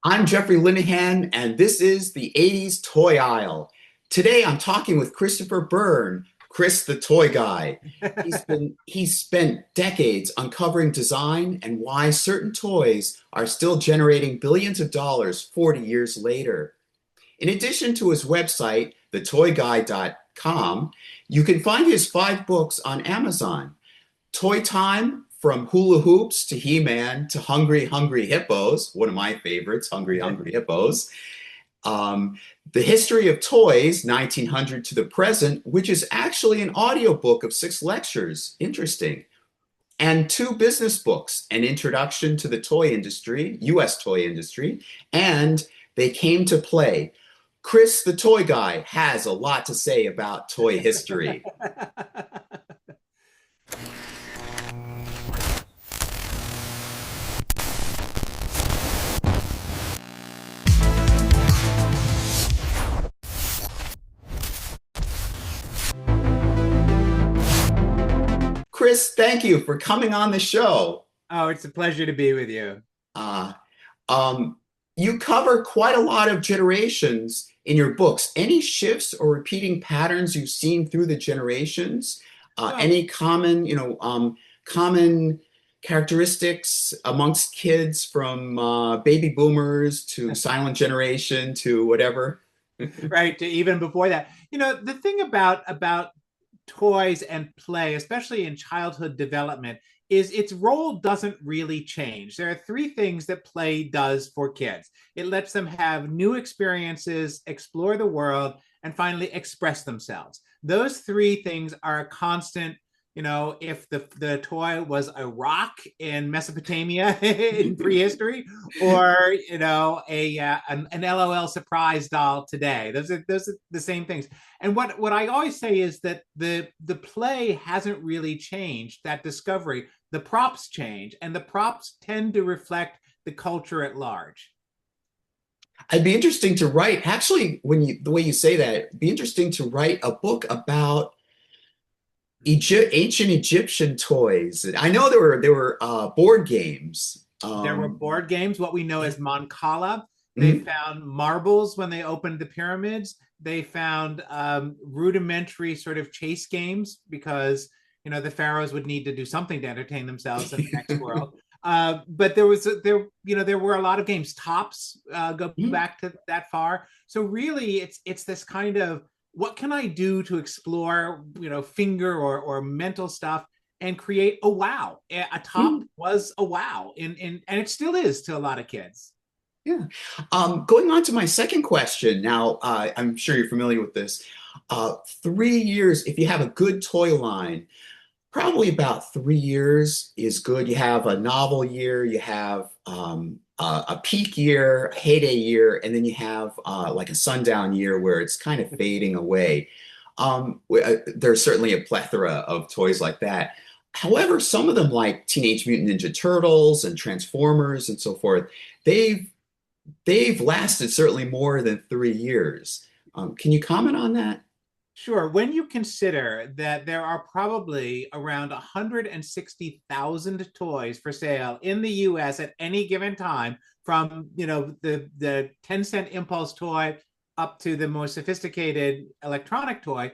I'm Jeffrey Linehan, and this is the 80s Toy Aisle. Today I'm talking with Christopher Byrne, Chris the Toy Guy. He's spent decades uncovering design and why certain toys are still generating billions of dollars 40 years later. In addition to his website, thetoyguy.com, you can find his 5 books on Amazon. Toy Time, from hula hoops to He-Man to Hungry Hungry Hippos, one of my favorites, Hungry Hungry Hippos. The History of Toys, 1900 to the Present, which is actually an audiobook of 6 lectures. Interesting. And 2 business books, An Introduction to the Toy Industry, US toy industry, and They Came to Play. Chris, the toy guy, has a lot to say about toy history. Chris, thank you for coming on the show. Oh, it's a pleasure to be with you. Uh, you cover quite a lot of generations in your books. Any shifts or repeating patterns you've seen through the generations? Well, Any common characteristics amongst kids from baby boomers to silent generation to whatever? right, to even before that. The thing about toys and play, especially in childhood development, is its role doesn't really change. There are 3 things that play does for kids. It lets them have new experiences, explore the world, and finally express themselves. Those 3 things are a constant. If the toy was a rock in Mesopotamia in prehistory, or an LOL surprise doll today, those are the same things. And what I always say is that the play hasn't really changed. That discovery, the props change, and the props tend to reflect the culture at large. It'd be interesting to write, actually, the way you say that, it'd be interesting to write a book about ancient Egyptian toys. I know there were board games. There were board games, what we know as Mancala. They Mhm. found marbles when they opened the pyramids. They found rudimentary sort of chase games because the pharaohs would need to do something to entertain themselves in the next world. But there were a lot of games. Tops go back to that far. So really, it's this kind of, what can I do to explore finger or mental stuff and create a wow. A top Mhm. was a wow, and it still is to a lot of kids. Yeah. Going on to my second question. Now, I'm sure you're familiar with this. 3 years, if you have a good toy line, probably about 3 years is good. You have a novel year, you have a peak year, a heyday year, and then you have like a sundown year where it's kind of fading away. There's certainly a plethora of toys like that. However, some of them, like Teenage Mutant Ninja Turtles and Transformers and so forth, they've they've lasted certainly more than 3 years. Can you comment on that? Sure. When you consider that there are probably around 160,000 toys for sale in the US at any given time, from the 10-cent impulse toy up to the more sophisticated electronic toy,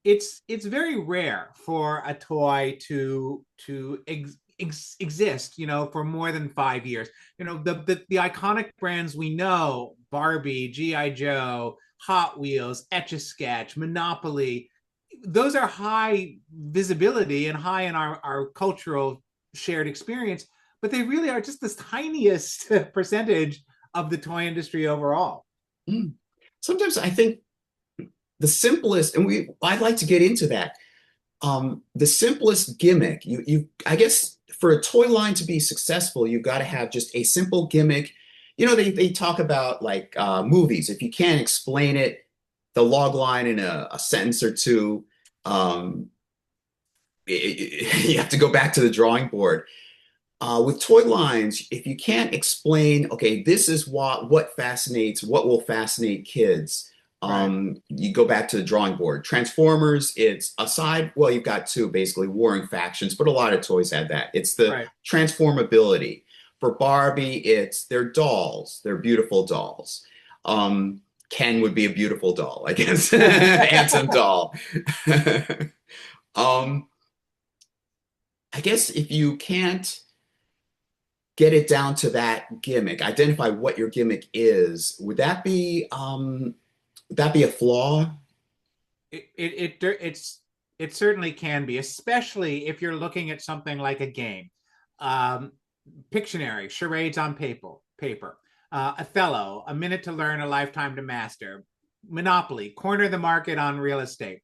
it's very rare for a toy to exist, for more than 5 years. The iconic brands we know, Barbie, GI Joe, Hot Wheels, Etch a Sketch, Monopoly, those are high visibility and high in our cultural shared experience, but they really are just the tiniest percentage of the toy industry overall. Mm. Sometimes I think the simplest, and I'd like to get into that. The simplest gimmick, I guess for a toy line to be successful, you've got to have just a simple gimmick. They talk about like movies. If you can't explain it, the log line in a sentence or two, um, you have to go back to the drawing board. With toy lines, if you can't explain, okay, this is what will fascinate kids, Right. you go back to the drawing board. Transformers, it's aside, well, you've got 2 basically warring factions, but a lot of toys had that. It's the Right. transformability. For Barbie, they're dolls. They're beautiful dolls. Ken would be a beautiful doll, I guess. Handsome doll. um, I guess if you can't get it down to that gimmick, identify what your gimmick is, would that be a flaw? It certainly can be, especially if you're looking at something like a game. Um, Pictionary, charades on paper, Othello, a minute to learn, a lifetime to master, Monopoly, corner the market on real estate.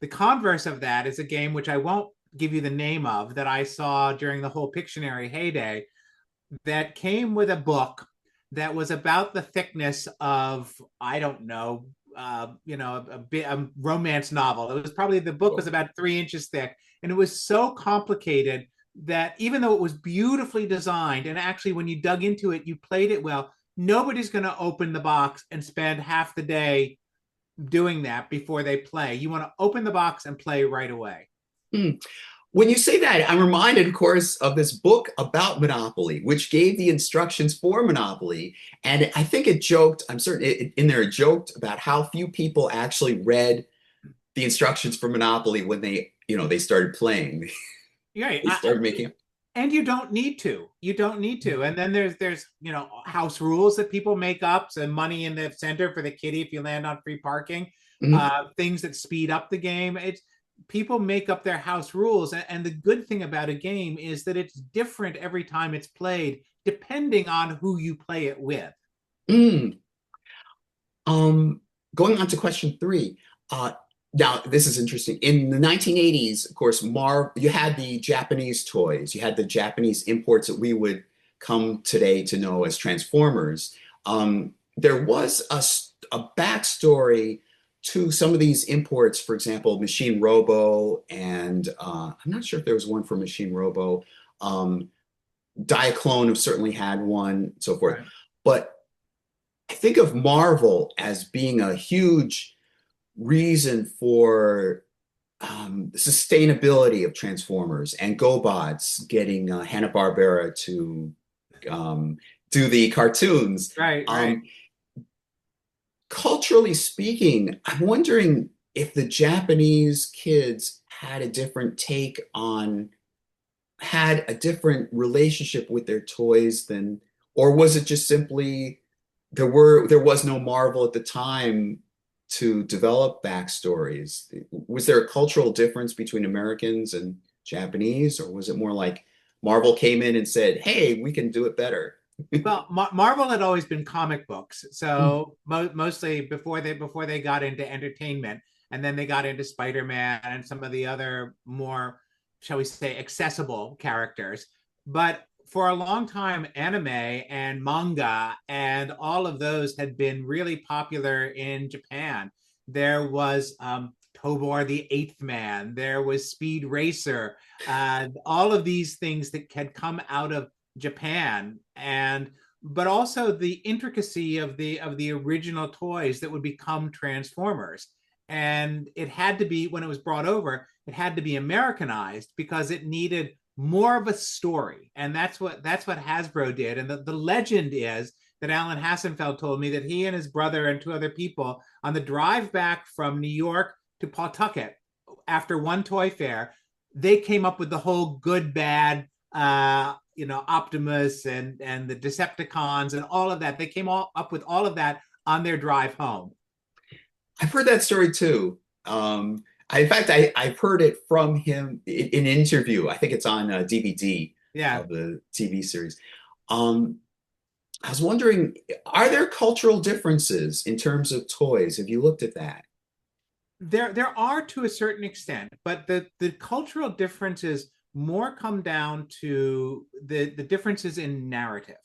The converse of that is a game which I won't give you the name of that I saw during the whole Pictionary heyday that came with a book that was about the thickness of, I don't know, a romance novel. It was probably, the book was about 3 inches thick, and it was so complicated that even though it was beautifully designed, and actually when you dug into it, you played it well, nobody's going to open the box and spend half the day doing that before they play. You want to open the box and play right away. Hmm. When you say that, I'm reminded, of course, of this book about Monopoly, which gave the instructions for Monopoly. And I think it joked, I'm certain in there it joked about how few people actually read the instructions for Monopoly when they started playing. Yeah, They started making and you don't need to. You don't need to. And then there's house rules that people make up, and money in the center for the kitty if you land on free parking, Mhm. things that speed up the game. It's People make up their house rules, and the good thing about a game is that it's different every time it's played, depending on who you play it with. Mm. Um, Going on to question three. Uh, Now, this is interesting. In the 1980s, of course, you had the Japanese toys. You had the Japanese imports that we would come today to know as Transformers. There was a backstory to some of these imports. For example, Machine Robo, and I'm not sure if there was one for Machine Robo. Um, Diaclone have certainly had one, so forth. Right. But I think of Marvel as being a huge reason for sustainability of Transformers and GoBots getting Hanna-Barbera to um, do the cartoons. Right, right. Um, Culturally speaking, I'm wondering if the Japanese kids had a different relationship with their toys than, or was it just simply there was no Marvel at the time to develop backstories? Was there a cultural difference between Americans and Japanese, or was it more like Marvel came in and said, "Hey, we can do it better"? Well, Marvel had always been comic books, so mostly before they got into entertainment, and then they got into Spider-Man and some of the other more, shall we say, accessible characters. But for a long time, anime and manga and all of those had been really popular in Japan. There was Tobor the Eighth Man. There was Speed Racer. All of these things that had come out of Japan, and but also the intricacy of the original toys that would become Transformers. And it had to be, when it was brought over, it had to be Americanized because it needed more of a story. And that's what Hasbro did. And the legend is that Alan Hassenfeld told me that he and his brother and two other people, on the drive back from New York to Pawtucket after one toy fair, they came up with the whole good bad Optimus and the Decepticons and all of that. They came all up with all of that on their drive home. I've heard that story too. In fact, I've heard it from him in an interview. I think it's on DVD Yeah. of the TV series. Um, I was wondering, are there cultural differences in terms of toys? Have you looked at that? There are, to a certain extent, but the cultural differences more come down to the differences in narrative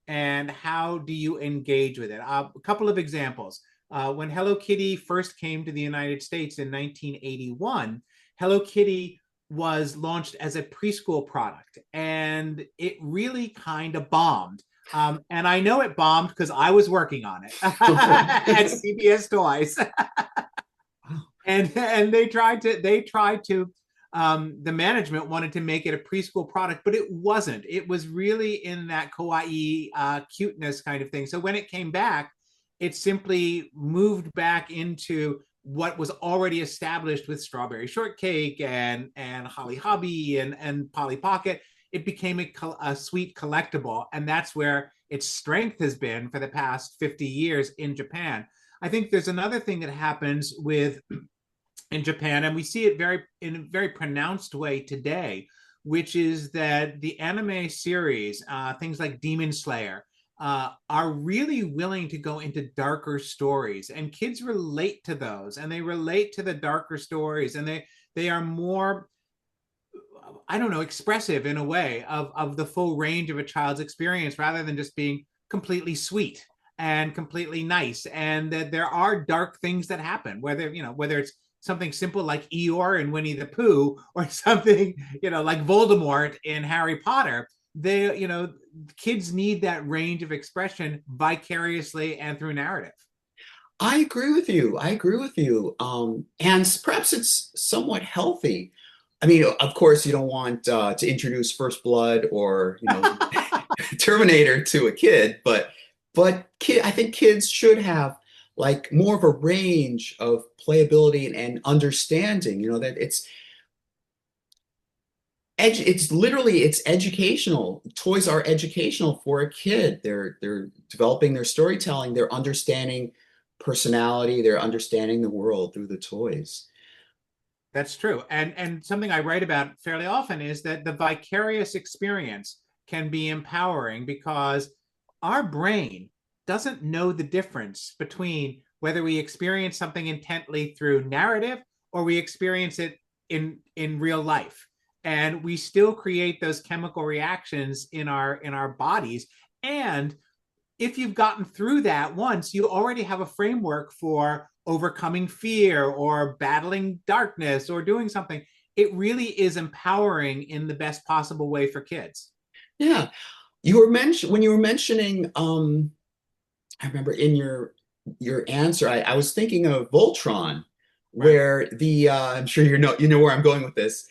and how do you engage with it. A couple of examples. When Hello Kitty first came to the United States in 1981, Hello Kitty was launched as a preschool product, and it really kind of bombed. And I know it bombed because I was working on it at CBS Toys. And they tried to the management wanted to make it a preschool product, but it wasn't. It was really in that kawaii cuteness kind of thing. So when it came back, it simply moved back into what was already established with Strawberry Shortcake and Holly Hobby and Polly Pocket. It became a sweet collectible, and that's where its strength has been for the past 50 years in Japan. I think there's another thing that happens with in Japan, and we see it in a very pronounced way today, which is that the anime series, things like Demon Slayer, are really willing to go into darker stories, and kids relate to those, and they relate to the darker stories, and they are more, I don't know, expressive in a way of the full range of a child's experience, rather than just being completely sweet and completely nice. And that there are dark things that happen, whether it's something simple like Eeyore and Winnie the Pooh, or something, like Voldemort in Harry Potter. Kids need that range of expression vicariously and through narrative. I agree with you. I agree with you. And perhaps it's somewhat healthy. I mean, of course, you don't want to introduce First Blood or Terminator to a kid, but I think kids should have like more of a range of playability and understanding. That it's educational. Toys are educational for a kid. They're developing their storytelling. They're understanding personality. They're understanding the world through the toys. That's true. And something I write about fairly often is that the vicarious experience can be empowering, because our brain doesn't know the difference between whether we experience something intently through narrative or we experience it in real life. And we still create those chemical reactions in our bodies. And if you've gotten through that once, you already have a framework for overcoming fear or battling darkness or doing something. It really is empowering in the best possible way for kids. Yeah. When you were mentioning, I remember in your answer, I was thinking of Voltron, Right. where I'm sure you know where I'm going with this.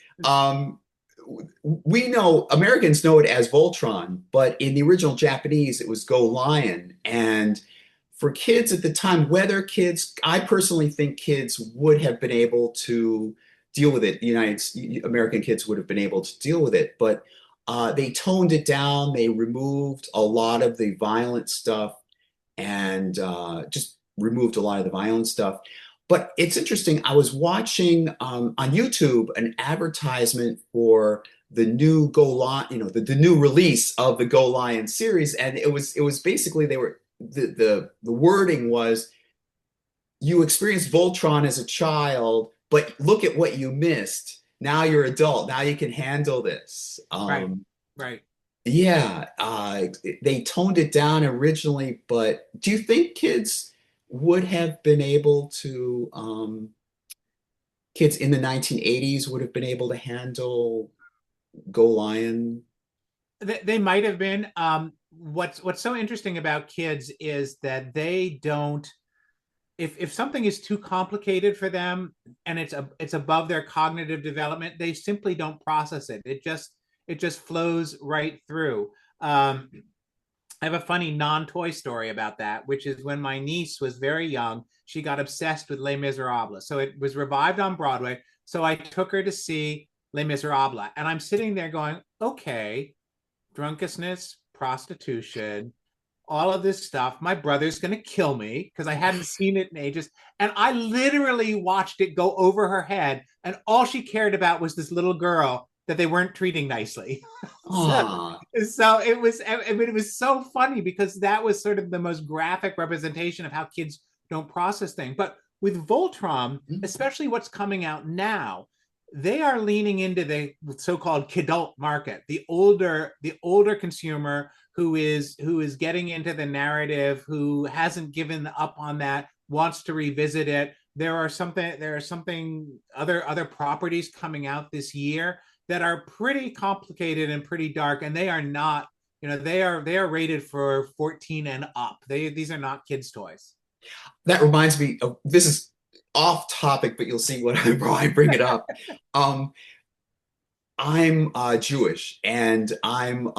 We know Americans know it as Voltron, but in the original Japanese, it was Go Lion. And for kids at the time, I personally think kids would have been able to deal with it. American kids would have been able to deal with it, but they toned it down. They removed a lot of the violent stuff and just removed a lot of the violent stuff. But it's interesting. I was watching on YouTube an advertisement for the new Go Lion, the new release of the Go Lion series, and it was basically the wording was, you experienced Voltron as a child, but look at what you missed. Now you're adult. Now you can handle this. Right. Right. Yeah, they toned it down originally, but do you think would have been able to, kids in the 1980s would have been able to handle Go Lion? They might have been. What's so interesting about kids is that they don't. If something is too complicated for them and it's above their cognitive development, they simply don't process it. It just flows right through. I have a funny non-toy story about that, which is when my niece was very young, she got obsessed with Les Miserables. So it was revived on Broadway. So I took her to see Les Miserables, and I'm sitting there going, okay, drunkenness, prostitution, all of this stuff. My brother's going to kill me because I hadn't seen it in ages. And I literally watched it go over her head. And all she cared about was this little girl that they weren't treating nicely. so, Ah, so it was so funny, because that was sort of the most graphic representation of how kids don't process things. But with Voltron, especially what's coming out now, they are leaning into the so-called kidult market, the older consumer who is getting into the narrative, who hasn't given up on that, wants to revisit it. There are other properties coming out this year that are pretty complicated and pretty dark, and they are not, they are rated for 14 and up. These are not kids' toys. that reminds me of, this is off topic, but you'll see why I bring it up. Um, I'm Jewish, and there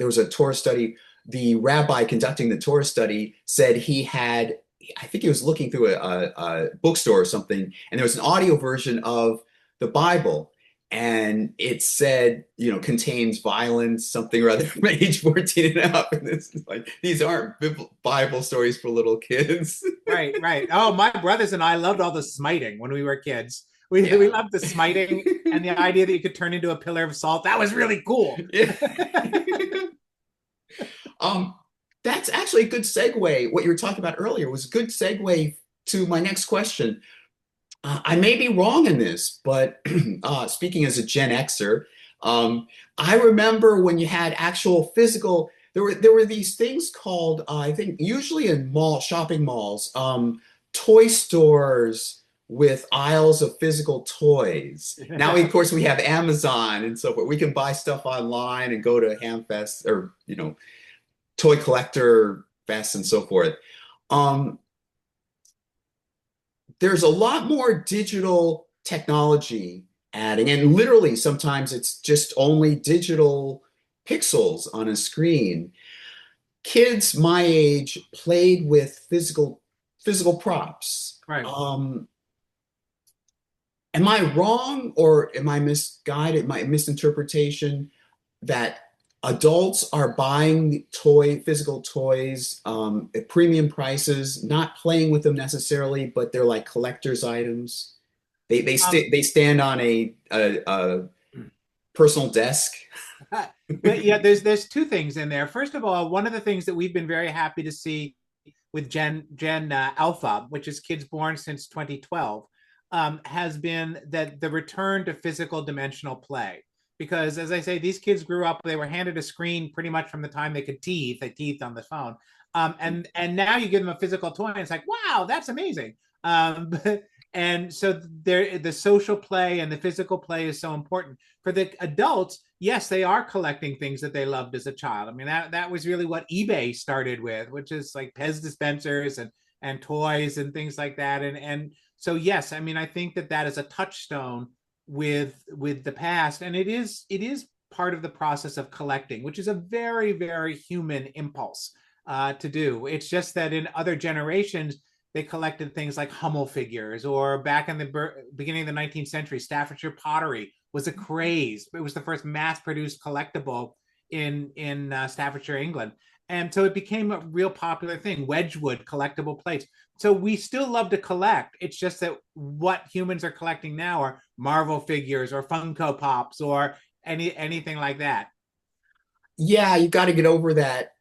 was a Torah study. The rabbi conducting the Torah study said he had, I think he was looking through a bookstore or something, and there was an audio version of the Bible, and it said, contains violence, something or other, from age 14 and up. And this is like, these aren't Bible stories for little kids. Right, right. Oh, my brothers and I loved all the smiting when we were kids. We Yeah. loved the smiting and the idea that you could turn into a pillar of salt. That was really cool. Yeah. Um, that's actually a good segue. What you were talking about earlier was a good segue to my next question. I may be wrong in this, but speaking as a Gen Xer, I remember when you had actual physical. There were these things called I think usually in shopping malls, toy stores with aisles of physical toys. Now, of course, we have Amazon and so forth. We can buy stuff online and go to Hamfest or toy collector fest and so forth. Um, there's a lot more digital technology adding, and literally sometimes it's just only digital pixels on a screen. Kids my age played with physical props. Right. Am I wrong or am I misguided, my misinterpretation that adults are buying physical toys at premium prices, not playing with them necessarily, but they're like collector's items. They stand on a personal desk. But yeah, there's two things in there. First of all, one of the things that we've been very happy to see with Gen Alpha, which is kids born since 2012, has been that the return to physical dimensional play. Because as I say, these kids grew up, they were handed a screen pretty much from the time they could teeth, they teethed on the phone. And now you give them a physical toy and it's like, wow, that's amazing. And so the social play and the physical play is so important. For the adults, yes, they are collecting things that they loved as a child. I mean, that was really what eBay started with, which is like Pez dispensers and toys and things like that. And so yes, I mean, I think that is a touchstone with the past, and it is part of the process of collecting, which is a very, very human impulse to do. It's just that in other generations, they collected things like Hummel figures, or back in the beginning of the 19th century, Staffordshire pottery was a craze. It was the first mass-produced collectible in Staffordshire, England. And so it became a real popular thing. Wedgwood collectible plates. So we still love to collect. It's just that what humans are collecting now are Marvel figures or Funko Pops or anything like that. Yeah, you got to get over that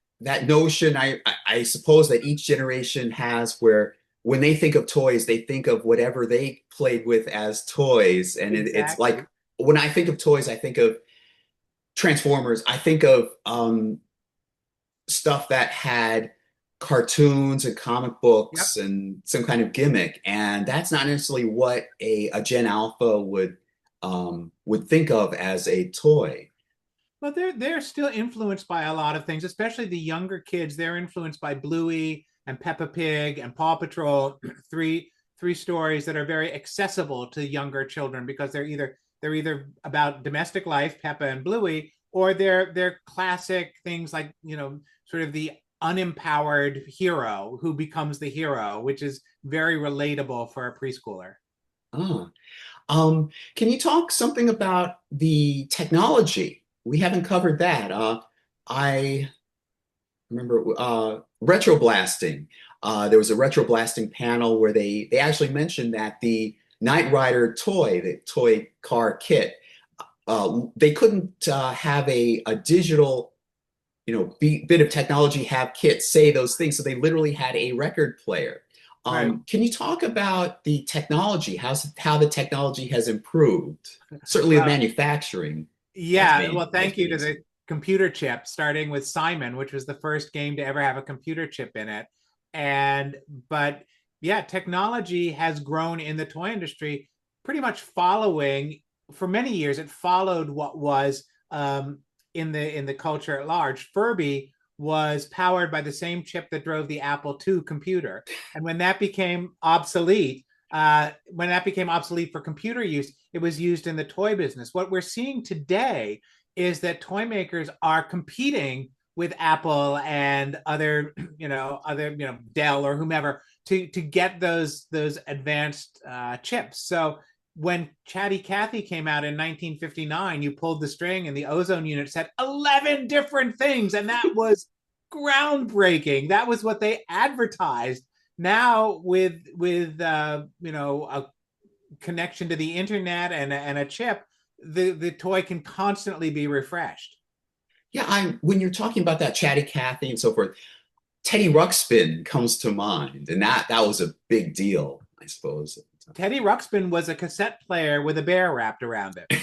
notion. I suppose that each generation has where when they think of toys, they think of whatever they played with as toys, and it's Exactly. like when I think of toys, I think of Transformers. I think of stuff that had cartoons and comic Yep. books and some kind of gimmick, and that's not necessarily what a Gen Alpha would think of as a toy. Well, they're still influenced by a lot of things, especially the younger kids. They're influenced by Bluey and Peppa Pig and Paw Patrol, three stories that are very accessible to younger children because they're either about domestic life, Peppa and Bluey, or they're classic things like sort of the unempowered hero who becomes the hero, which is very relatable for a preschooler. Oh. Can you talk something about the technology? We haven't covered that. I remember retroblasting. There was a retroblasting panel where they actually mentioned that the Knight Rider toy, the toy car kit, they couldn't have a digital, bit of technology have kits say those things. So they literally had a record player. Right. Can you talk about the technology, how the technology has improved? Certainly, the Well, manufacturing yeah, well, has thank been you to easier. the computer chip, starting with Simon, which was the first game to ever have a computer chip in it. And but yeah, technology has grown in the toy industry pretty much following for many years. It followed what was in the culture at large. Furby was powered by the same chip that drove the Apple II computer. And when that became obsolete, when that became obsolete for computer use, it was used in the toy business. What we're seeing today is that toy makers are competing with Apple and other, Dell or whomever to get those advanced chips. So when Chatty Cathy came out in 1959, you pulled the string and the ozone unit said 11 different things, and that was groundbreaking. That was what they advertised. Now with a connection to the internet and a chip, the toy can constantly be refreshed. Yeah, when you're talking about that Chatty Cathy and so forth, Teddy Ruxpin comes to mind, and that was a big deal, I suppose. Teddy Ruxpin was a cassette player with a bear wrapped around it.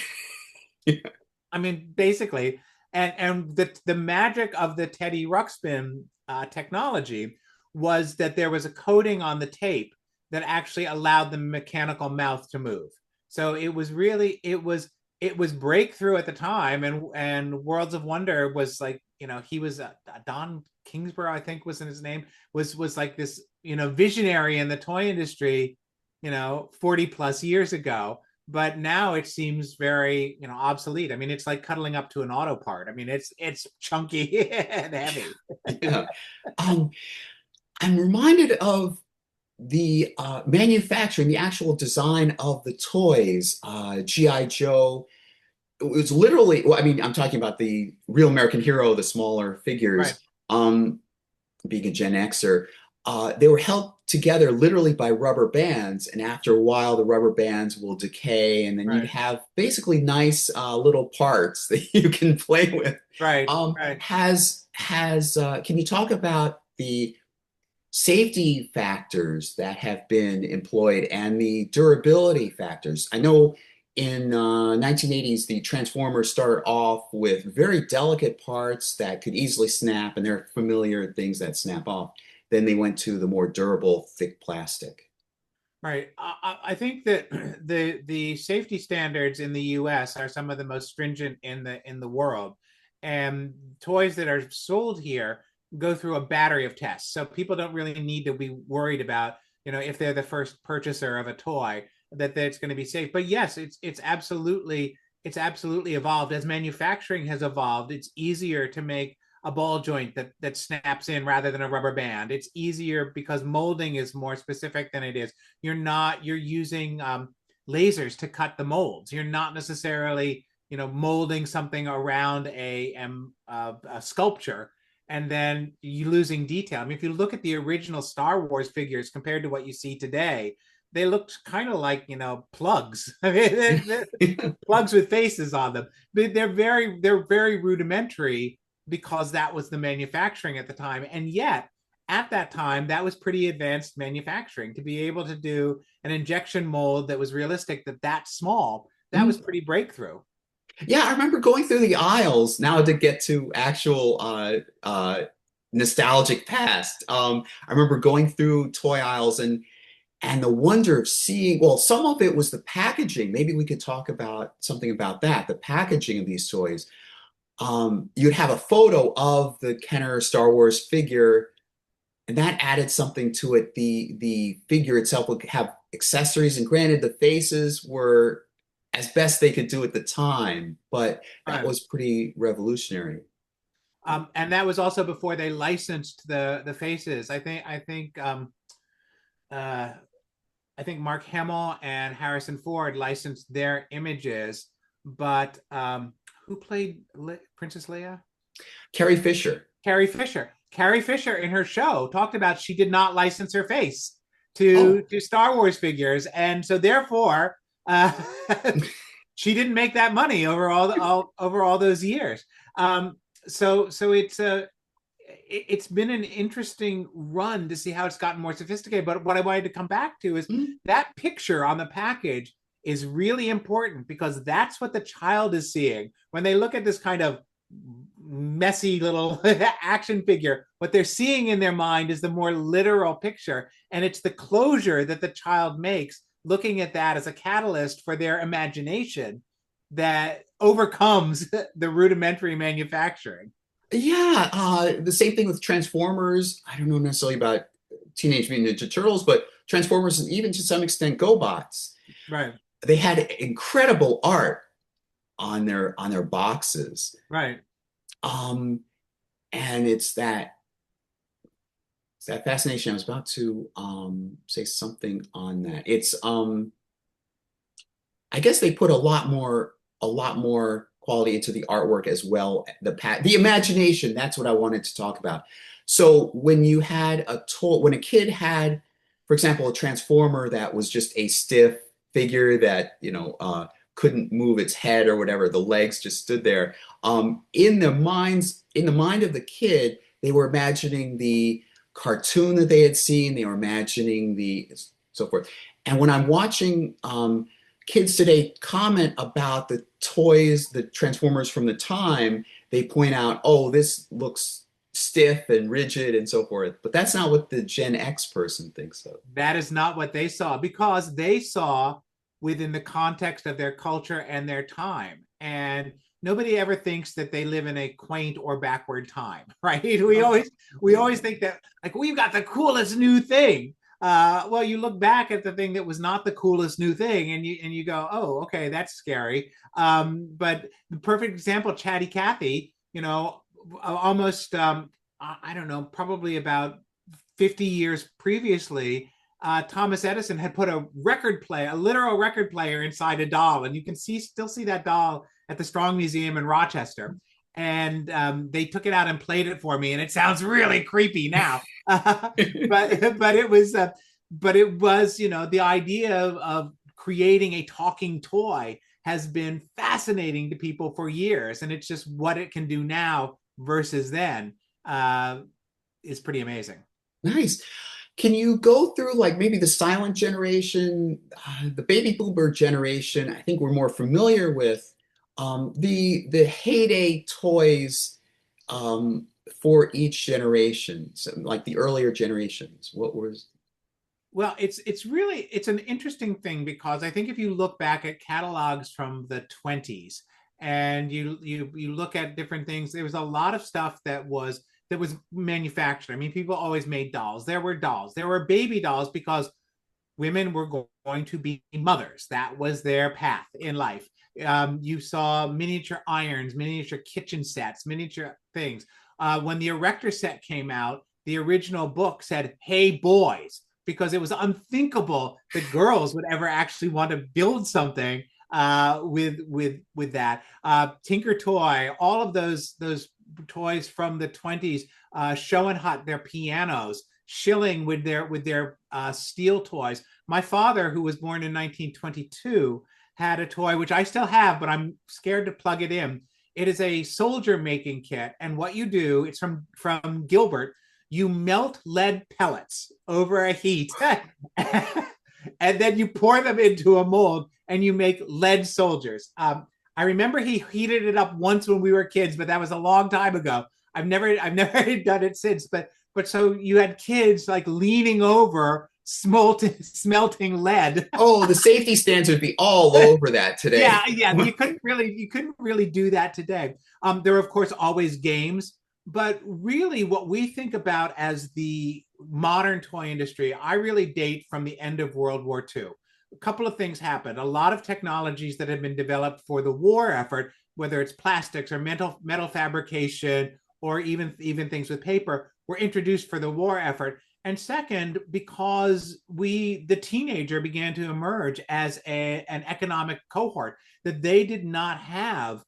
Yeah. I mean, basically, and the magic of the Teddy Ruxpin technology was that there was a coating on the tape that actually allowed the mechanical mouth to move. So it was really it was breakthrough at the time, and Worlds of Wonder was like, he was Don Kingsborough, I think was in his name, was like this visionary in the toy industry 40 plus years ago. But now it seems very obsolete. I mean, it's like cuddling up to an auto part. I mean, it's chunky and heavy. Yeah. I'm reminded of the manufacturing, the actual design of the toys. G.I. Joe. It was literally, well, I mean, I'm talking about the real American Hero, the smaller Right. figures. Being a Gen Xer, they were held together literally by rubber bands, and after a while, the rubber bands will decay, and then you'd Right. have basically nice little parts that you can play with. Right. Um, Right. can you talk about the safety factors that have been employed and the durability factors? I know in 1980s, the Transformers started off with very delicate parts that could easily snap, and they're familiar things that snap off. Then they went to the more durable, thick plastic. Right. I think that the safety standards in the U.S. are some of the most stringent in the world, and toys that are sold here go through a battery of tests. So people don't really need to be worried about if they're the first purchaser of a toy that it's going to be safe. But yes, it's absolutely evolved as manufacturing has evolved. It's easier to make a ball joint that snaps in rather than a rubber band. It's easier because molding is more specific than it is. You're using lasers to cut the molds. You're not necessarily molding something around a sculpture and then you losing detail. I mean, if you look at the original Star Wars figures compared to what you see today, they looked kind of like plugs. I mean, they're plugs with faces on them. They're very rudimentary because that was the manufacturing at the time. And yet, at that time, that was pretty advanced manufacturing. To be able to do an injection mold that was realistic, that small, that was pretty breakthrough. Yeah, I remember going through the aisles now to get to actual nostalgic past. I remember going through toy aisles and the wonder of seeing, well, some of it was the packaging. Maybe we could talk about something about that, the packaging of these toys. You'd have a photo of the Kenner Star Wars figure, and that added something to it. The figure itself would have accessories, and granted, the faces were as best they could do at the time, but that Right. was pretty revolutionary. And that was also before they licensed the faces. Uh, I think Mark Hamill and Harrison Ford licensed their images, but who played Princess Leia? Carrie Fisher. Carrie Fisher. Carrie Fisher in her show talked about she did not license her face Oh, to Star Wars figures, and so therefore uh, she didn't make that money over all those years. So it's been an interesting run to see how it's gotten more sophisticated. But what I wanted to come back to is mm, that picture on the package is really important because that's what the child is seeing when they look at this kind of messy little action figure. What they're seeing in their mind is the more literal picture, and it's the closure that the child makes looking at that as a catalyst for their imagination that overcomes the rudimentary manufacturing. yeah, the same thing with Transformers. I don't know necessarily about Teenage Mutant Ninja Turtles, but Transformers, and even to some extent GoBots. Right. They had incredible art on their boxes. Right. Um, and it's that fascination. I was about to say something on that. It's I guess they put a lot more quality into the artwork as well. The imagination, that's what I wanted to talk about. So when you had when a kid had, for example, a transformer that was just a stiff figure that, couldn't move its head or whatever, the legs just stood there. In the mind of the kid, they were imagining the cartoon that they had seen, they were imagining the so forth. And when I'm watching kids today comment about the toys, the Transformers from the time, they point out, oh, this looks stiff and rigid and so forth. But that's not what the Gen X person thinks of. That is not what they saw, because they saw within the context of their culture and their time. And nobody ever thinks that they live in a quaint or backward time, right? We always think that, like, we've got the coolest new thing. Well, you look back at the thing that was not the coolest new thing, and you go, oh, okay, that's scary. But the perfect example, Chatty Cathy, almost I don't know, probably about 50 years previously, Thomas Edison had put a literal record player inside a doll, and you can still see that doll at the Strong Museum in Rochester. And they took it out and played it for me, and it sounds really creepy now. but it was the idea of creating a talking toy has been fascinating to people for years, and it's just what it can do now versus then is pretty amazing. Nice. Can you go through like maybe the silent generation, the baby boomer generation? I think we're more familiar with the heyday toys for each generation, so like the earlier generations. What was? Well, it's an interesting thing, because I think if you look back at catalogs from the 20s and you look at different things, there was a lot of stuff that was manufactured. I mean, people always made dolls. There were baby dolls, because women were going to be mothers. That was their path in life. You saw miniature irons, miniature kitchen sets, miniature things. When the Erector set came out, the original book said, "Hey boys," because it was unthinkable that girls would ever actually want to build something with that. Tinker Toy, all of those toys from the 20s, Show and Hut, their pianos, Schilling with their steel toys. My father, who was born in 1922, had a toy which I still have, but I'm scared to plug it in. It is a soldier making kit, and what you do, it's from Gilbert. You melt lead pellets over a heat, and then you pour them into a mold, and you make lead soldiers. I remember he heated it up once when we were kids, but that was a long time ago. I've never done it since. But so you had kids like leaning over smelting lead. Oh, the safety stands would be all over that today. Yeah. You couldn't really do that today. There are of course always games, but really what we think about as the modern toy industry, I really date from the end of World War II. A couple of things happened. A lot of technologies that have been developed for the war effort, whether it's plastics or metal fabrication, or even things with paper, were introduced for the war effort. And second, because the teenager began to emerge as an economic cohort that they did not have.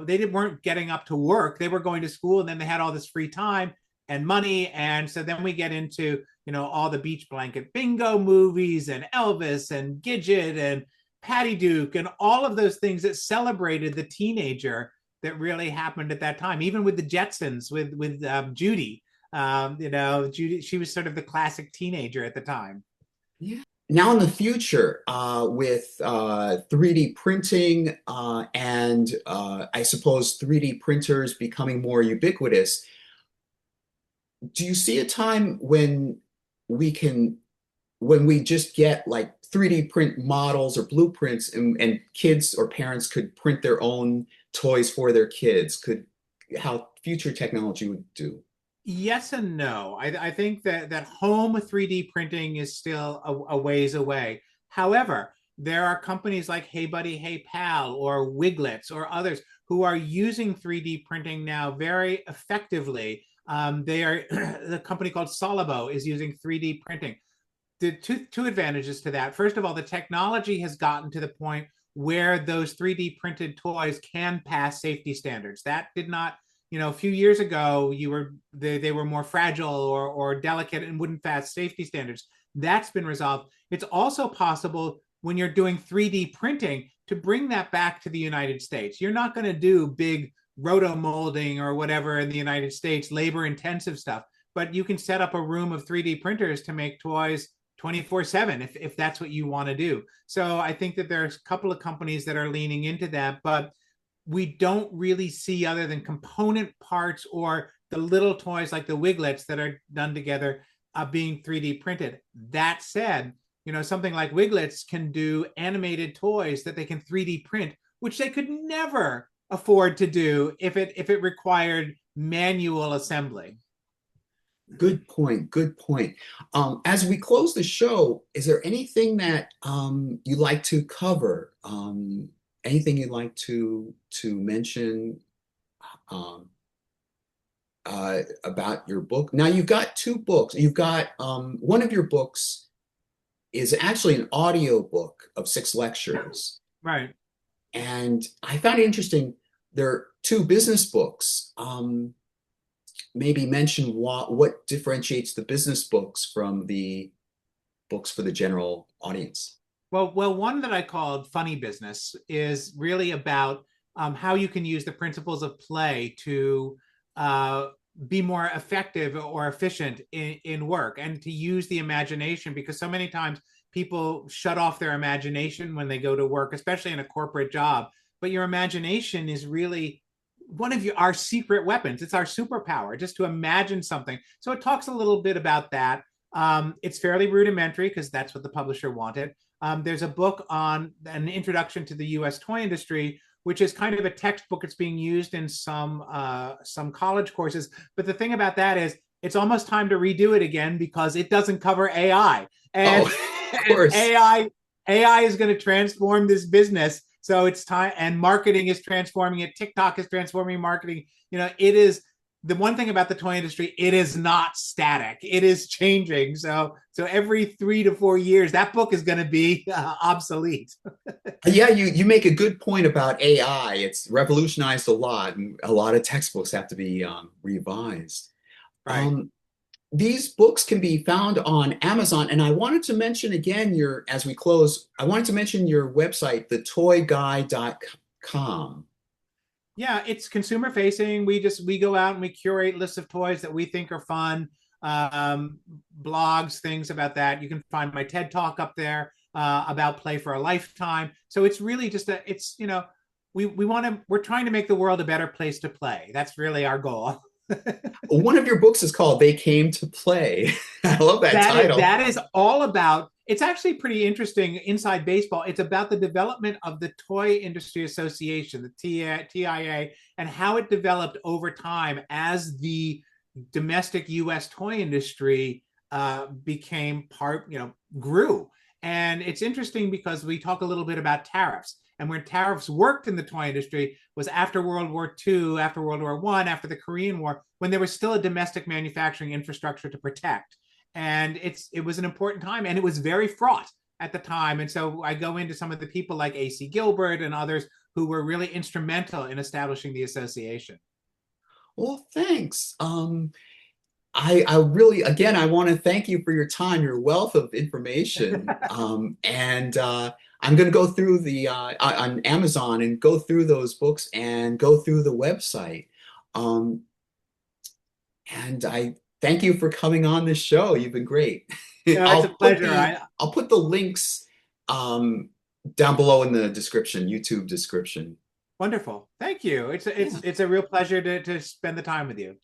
They weren't getting up to work. They were going to school, and then they had all this free time and money. And so then we get into, all the beach blanket bingo movies and Elvis and Gidget and Patty Duke and all of those things that celebrated the teenager that really happened at that time. Even with the Jetsons, with Judy, Judy, she was sort of the classic teenager at the time. Yeah. Now in the future, with 3D printing and I suppose 3D printers becoming more ubiquitous, do you see a time when we just get like 3D print models or blueprints, and kids or parents could print their own toys for their kids? How future technology would do? Yes and no. I think that home 3D printing is still a ways away. However, there are companies like Hey Buddy, Hey Pal, or Wiglets, or others who are using 3D printing now very effectively. They are the company called Solibo is using 3D printing. The two advantages to that. First of all, the technology has gotten to the point where those 3D printed toys can pass safety standards. That did not, a few years ago, they were more fragile or delicate and wouldn't pass safety standards. That's been resolved. It's also possible when you're doing 3D printing to bring that back to the United States. You're not going to do big roto molding or whatever in the United States, labor intensive stuff, but you can set up a room of 3D printers to make toys 24/7 if that's what you want to do. So I think that there's a couple of companies that are leaning into that, but we don't really see, other than component parts or the little toys like the Wiglets that are done together, being 3D printed. That said, something like Wiglets can do animated toys that they can 3D print, which they could never afford to do if it required manual assembly. Good point. Good point. As we close the show, is there anything that you'd like to cover? Anything you'd like to mention um, about your book? Now you've got two books. You've got one of your books is actually an audio book of 6 lectures, Right. and I found it interesting. There are two business books. Maybe mention what differentiates the business books from the books for the general audience. Well, one that I called Funny Business is really about how you can use the principles of play to uh, be more effective or efficient in work, and to use the imagination, because so many times people shut off their imagination when they go to work, especially in a corporate job. But your imagination is really one of our secret weapons. It's our superpower, just to imagine something. So it talks a little bit about that. It's fairly rudimentary because that's what the publisher wanted. There's a book on an introduction to the U.S. toy industry, which is kind of a textbook. It's being used in some college courses. But the thing about that is, it's almost time to redo it again because it doesn't cover AI, Oh, and, of and course. AI is going to transform this business. So it's time, and marketing is transforming it. TikTok is transforming marketing. It is the one thing about the toy industry, it is not static. It is changing. So every 3 to 4 years, that book is going to be obsolete. Yeah, you make a good point about AI. It's revolutionized a lot, and a lot of textbooks have to be revised. Right. Um, these books can be found on Amazon, and I wanted to mention again as we close, I wanted to mention your website, thetoyguy.com. Yeah, it's consumer facing. We go out and we curate lists of toys that we think are fun, um, blogs, things about that. You can find my TED talk up there about play for a lifetime. So it's really just we're trying to make the world a better place to play. That's really our goal. One of your books is called They Came to Play. I love that title. That is all about. It's actually pretty interesting inside baseball. It's about the development of the Toy Industry Association, the TIA, and how it developed over time as the domestic U.S. toy industry became grew. And it's interesting because we talk a little bit about tariffs. And where tariffs worked in the toy industry was after World War II, after World War I, after the Korean War, when there was still a domestic manufacturing infrastructure to protect. And it was an important time, and it was very fraught at the time. And so I go into some of the people like A.C. Gilbert and others who were really instrumental in establishing the association. Well, thanks. I really, again, I want to thank you for your time, your wealth of information. And I'm going to go through on Amazon and go through those books and go through the website. Um, and I thank you for coming on this show. You've been great. No, it's a pleasure. I'll put the links um, down below in the description, YouTube description. Wonderful. Thank you. It's Yeah. it's a real pleasure to spend the time with you.